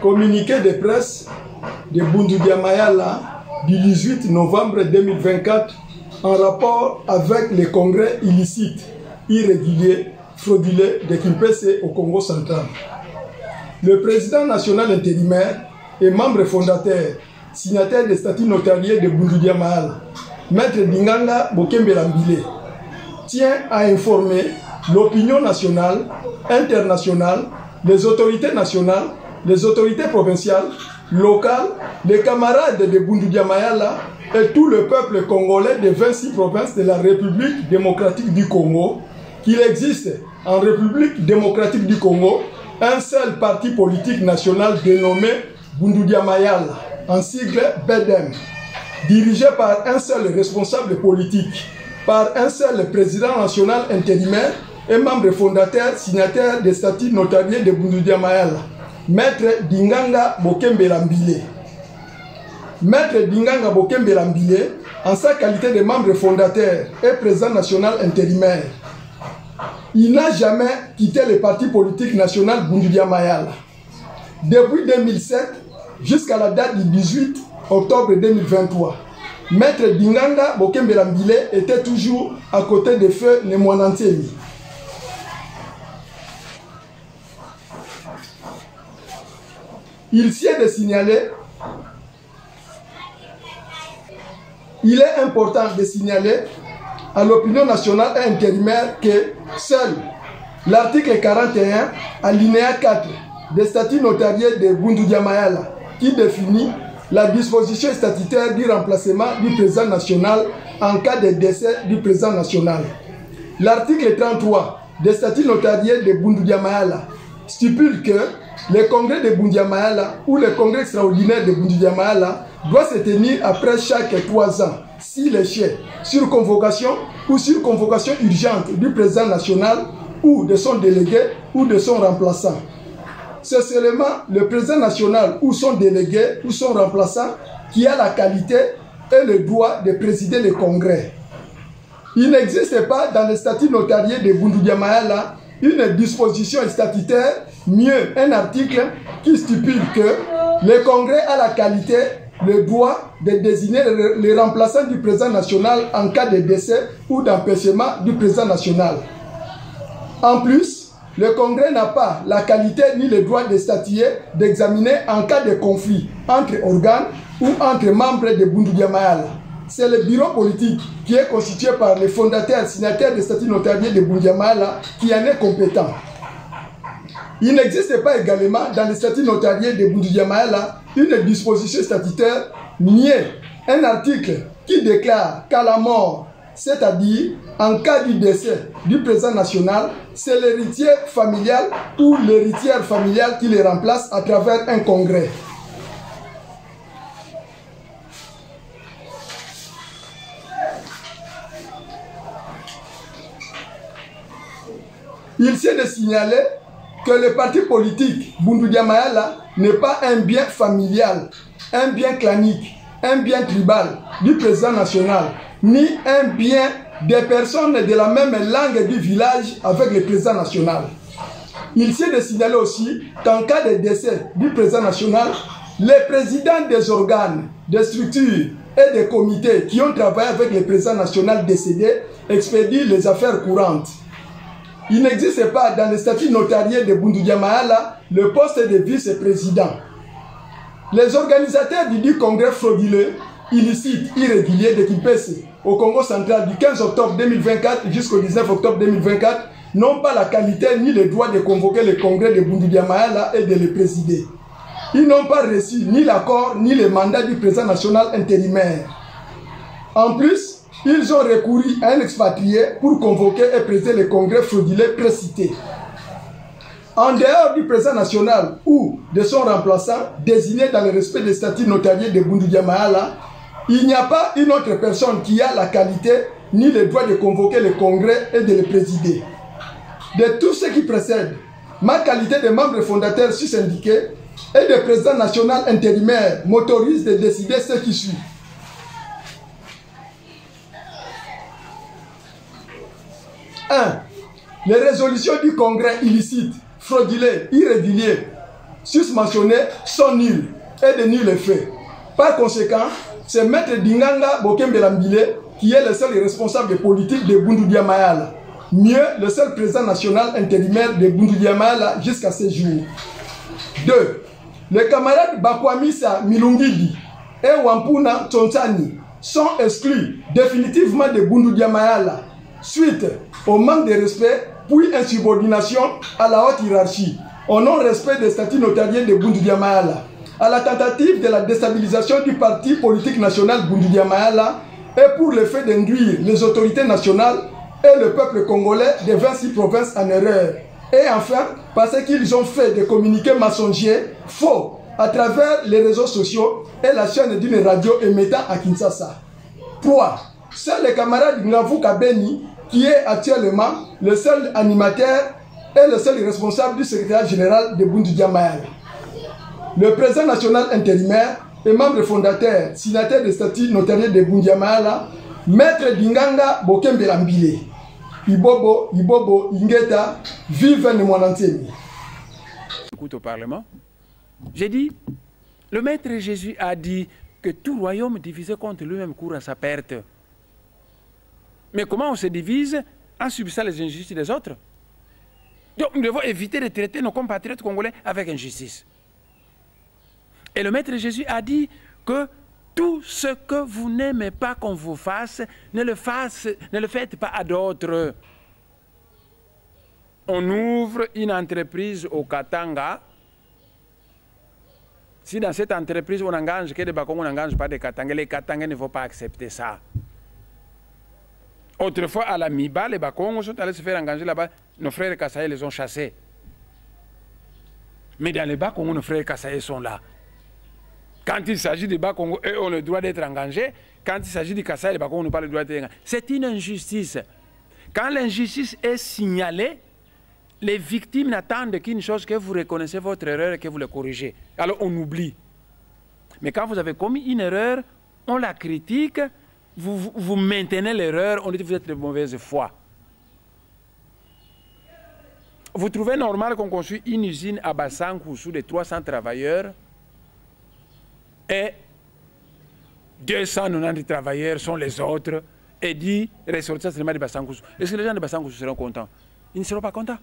Communiqué de presse de Bundudia Mayala du 18 novembre 2024 en rapport avec les congrès illicites, irréguliers, frauduleux de Kimpese au Congo central. Le président national intérimaire et membre fondateur, signataire des statuts notariés de Bundudia Mayala, Maître Dinganga Bokembe-Lambile, tient à informer l'opinion nationale, internationale, les autorités nationales, les autorités provinciales, locales, les camarades de Bundudia Mayala et tout le peuple congolais des 26 provinces de la République démocratique du Congo qu'il existe en République démocratique du Congo un seul parti politique national dénommé Bundudia Mayala, en sigle BEDEM, dirigé par un seul responsable politique, par un seul président national intérimaire et membre fondateur signataire des statuts notariés de Bundudia Mayala, Maître Dinganga Bokembe-Lambile. Maître Dinganga Bokembe-Lambile, en sa qualité de membre fondateur et président national intérimaire, il n'a jamais quitté le parti politique national Bundudia Mayala. Depuis 2007 jusqu'à la date du 18 octobre 2023, Maître Dinganga Bokembe-Lambile était toujours à côté de feu Nemwanantemi. Il est important de signaler à l'opinion nationale et intérimaire que seul l'article 41, alinéa 4 des statuts notariés de Bundudia Mayala, qui définit la disposition statutaire du remplacement du président national en cas de décès du président national. L'article 33 des statuts notariés de Bundudia Mayala stipule que le congrès de Bundudia Mayala ou le congrès extraordinaire de Bundudia Mayala doit se tenir après chaque 3 ans, s'il est cher, sur convocation ou sur convocation urgente du président national ou de son délégué ou de son remplaçant. C'est seulement le président national ou son délégué ou son remplaçant qui a la qualité et le droit de présider le congrès. Il n'existe pas dans le statut notarié de Bundudia Mayala une disposition statutaire, mieux un article qui stipule que le congrès a la qualité, le droit de désigner le remplaçant du président national en cas de décès ou d'empêchement du président national. En plus, le congrès n'a pas la qualité ni le droit de statuer, d'examiner en cas de conflit entre organes ou entre membres de Bundudia Mayala. C'est le bureau politique qui est constitué par les fondateurs signataires des statuts notariés de Bundudia Mayala qui en est compétent. Il n'existe pas également dans les statuts notariés de Bundudia Mayala une disposition statutaire ni un article qui déclare qu'à la mort, c'est-à-dire en cas du décès du président national, c'est l'héritier familial ou l'héritière familiale qui les remplace à travers un congrès. Il s'est de signaler que le parti politique Bundudia Mayala n'est pas un bien familial, un bien clanique, un bien tribal du président national, ni un bien des personnes de la même langue du village avec le président national. Il s'est de signaler aussi qu'en cas de décès du président national, les présidents des organes, des structures et des comités qui ont travaillé avec le président national décédé expédient les affaires courantes. Il n'existe pas dans le statut notarié de Bundudia Mayala le poste de vice-président. Les organisateurs du dit congrès frauduleux, illicite, irrégulier de Kimpese au Congo central du 15 octobre 2024 jusqu'au 19 octobre 2024 n'ont pas la qualité ni le droit de convoquer le congrès de Bundudia Mayala et de le présider. Ils n'ont pas reçu ni l'accord ni le mandat du président national intérimaire. En plus, ils ont recouru à un expatrié pour convoquer et présider le congrès frauduleux précité. En dehors du président national ou de son remplaçant désigné dans le respect des statuts notariés de Bundudia Mayala, il n'y a pas une autre personne qui a la qualité ni le droit de convoquer le congrès et de le présider. De tout ce qui précède, ma qualité de membre fondateur sus-syndiqué et de président national intérimaire m'autorise de décider ce qui suit. 1. Les résolutions du congrès illicite, frauduleux, irrégulier, susmentionnés sont nuls et de nul effet. Par conséquent, c'est Maître Dinganga Bokembelambile qui est le seul responsable politique de Bundudia Mayala. Mieux, le seul président national intérimaire de Bundudia Mayala jusqu'à ce jour. 2. Les camarades Bakwamisa Milungidi et Wampuna Tsontani sont exclus définitivement de Bundudia Mayala suite au manque de respect puis insubordination à la haute hiérarchie, au non-respect des statuts notariés de Bundudia Mayala, à la tentative de la déstabilisation du parti politique national Bundudia Mayala et pour le fait d'induire les autorités nationales et le peuple congolais des 26 provinces en erreur. Et enfin, parce qu'ils ont fait des communiqués mensongers faux à travers les réseaux sociaux et la chaîne d'une radio émettant à Kinshasa. 3. C'est le camarade Ngavou Kabeni qui est actuellement le seul animateur et le seul responsable du secrétaire général de Bundudia Mayala. Le président national intérimaire et membre fondateur, signataire des statuts notariés de Bundudia Mayala, Maître Dinganga Bokembelambile. Ibobo, Ibobo, Ingeta, vive le Mwanantemi. Écoute au Parlement. J'ai dit, le Maître Jésus a dit que tout royaume divisé contre lui-même court à sa perte. Mais comment on se divise en subissant les injustices des autres? Donc nous devons éviter de traiter nos compatriotes congolais avec injustice. Et le Maître Jésus a dit que tout ce que vous n'aimez pas qu'on vous fasse, ne le faites pas à d'autres. On ouvre une entreprise au Katanga. Si dans cette entreprise on engage que des Bakongos, on n'engage pas des Katanga, les Katanga ne vont pas accepter ça. Autrefois, à la Miba, les Bakongos sont allés se faire engager là-bas. Nos frères Kassaï les ont chassés. Mais dans les Bakongos, nos frères Kassaï sont là. Quand il s'agit des Bas-Congo, eux ont le droit d'être engagés. Quand il s'agit du Kassai, les Bas-Congo n'ont pas le droit d'être engagés. C'est une injustice. Quand l'injustice est signalée, les victimes n'attendent qu'une chose, que vous reconnaissez votre erreur et que vous le corrigez. Alors on oublie. Mais quand vous avez commis une erreur, on la critique, vous maintenez l'erreur, on dit que vous êtes de mauvaise foi. Vous trouvez normal qu'on construise une usine à Bassankou de 300 travailleurs et 290 travailleurs sont les autres et dit ressortir seulement de Bassankou. Est-ce que les gens de Bassankou seront contents? Ils ne seront pas contents.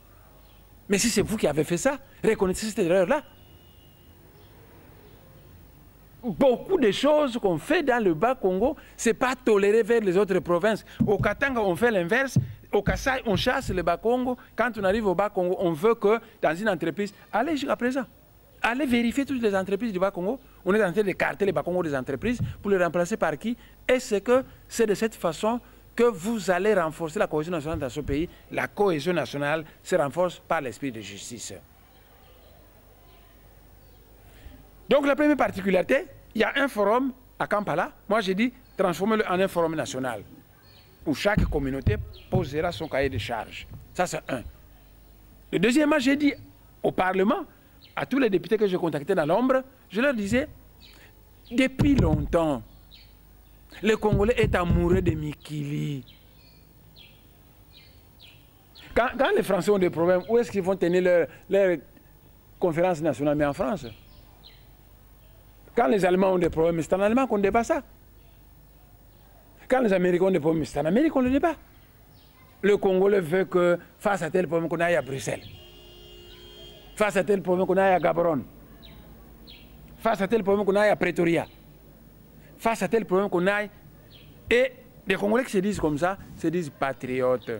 Mais si c'est vous qui avez fait ça, reconnaissez cette erreur-là. Beaucoup de choses qu'on fait dans le Bas-Congo, ce n'est pas toléré vers les autres provinces. Au Katanga, on fait l'inverse. Au Kassai, on chasse le Bas-Congo. Quand on arrive au Bas-Congo, on veut que dans une entreprise, allez jusqu'à présent, allez vérifier toutes les entreprises du Bas-Congo. On est en train d'écarter les Bas-Congo des entreprises pour les remplacer par qui? Et c'est de cette façon que vous allez renforcer la cohésion nationale dans ce pays. La cohésion nationale se renforce par l'esprit de justice. Donc la première particularité, il y a un forum à Kampala. Moi j'ai dit, transformez-le en un forum national, où chaque communauté posera son cahier de charges. Ça c'est un. Le deuxièmement, j'ai dit au Parlement, à tous les députés que j'ai contactés dans l'ombre, je leur disais, depuis longtemps, le Congolais est amoureux de Mikili. Quand les Français ont des problèmes, où est-ce qu'ils vont tenir leur conférence nationale? Mais en France. Quand les Allemands ont des problèmes, c'est en Allemagne qu'on débat ça. Quand les Américains ont des problèmes, c'est en Amérique qu'on le débat. Le Congolais veut que, face à tel problème, qu'on aille à Bruxelles. Face à tel problème, qu'on aille à Gaborone. Face à tel problème, qu'on aille à Pretoria. Face à tel problème, qu'on aille... Et les Congolais qui se disent comme ça, se disent patriotes.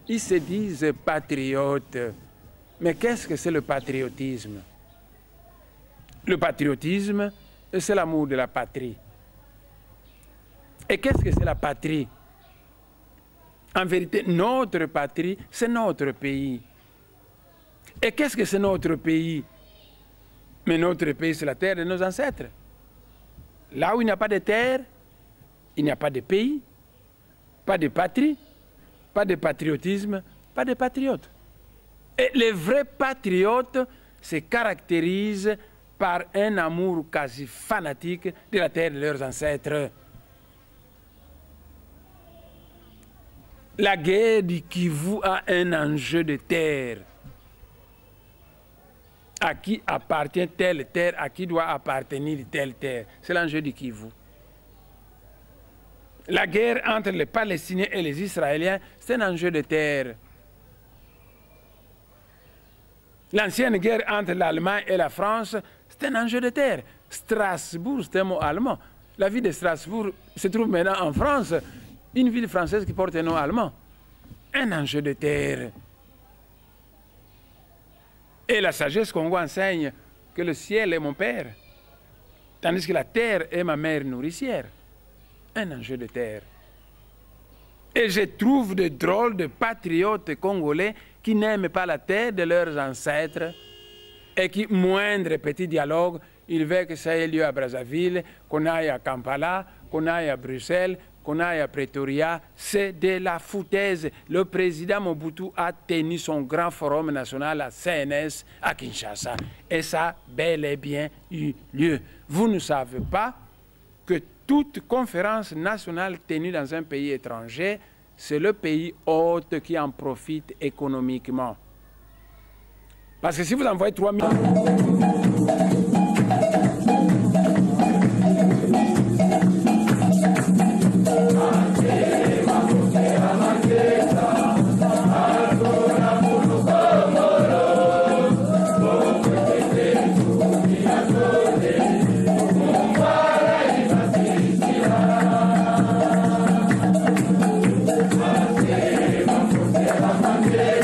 Ils se disent patriotes. Mais qu'est-ce que c'est le patriotisme? Le patriotisme, c'est l'amour de la patrie. Et qu'est-ce que c'est la patrie? En vérité, notre patrie, c'est notre pays. Et qu'est-ce que c'est notre pays? Mais notre pays, c'est la terre de nos ancêtres. Là où il n'y a pas de terre, il n'y a pas de pays, pas de patrie, pas de patriotisme, pas de patriotes. Et les vrais patriotes se caractérisent par un amour quasi fanatique de la terre de leurs ancêtres. La guerre du Kivu a un enjeu de terre. à qui appartient telle terre, à qui doit appartenir telle terre. C'est l'enjeu du Kivu. La guerre entre les Palestiniens et les Israéliens, c'est un enjeu de terre. L'ancienne guerre entre l'Allemagne et la France, c'est un enjeu de terre. Strasbourg, c'est un mot allemand. La ville de Strasbourg se trouve maintenant en France, une ville française qui porte un nom allemand. Un enjeu de terre. Et la sagesse Congo enseigne que le ciel est mon père, tandis que la terre est ma mère nourricière. Un enjeu de terre. Et je trouve de drôles de patriotes congolais qui n'aiment pas la terre de leurs ancêtres et qui, moindre petit dialogue, ils veulent que ça ait lieu à Brazzaville, qu'on aille à Kampala, qu'on aille à Bruxelles, qu'on aille à Pretoria. C'est de la foutaise. Le président Mobutu a tenu son grand forum national à CNS à Kinshasa. Et ça a bel et bien eu lieu. Vous ne savez pas que toute conférence nationale tenue dans un pays étranger, c'est le pays hôte qui en profite économiquement. Parce que si vous envoyez 3 000... Yeah.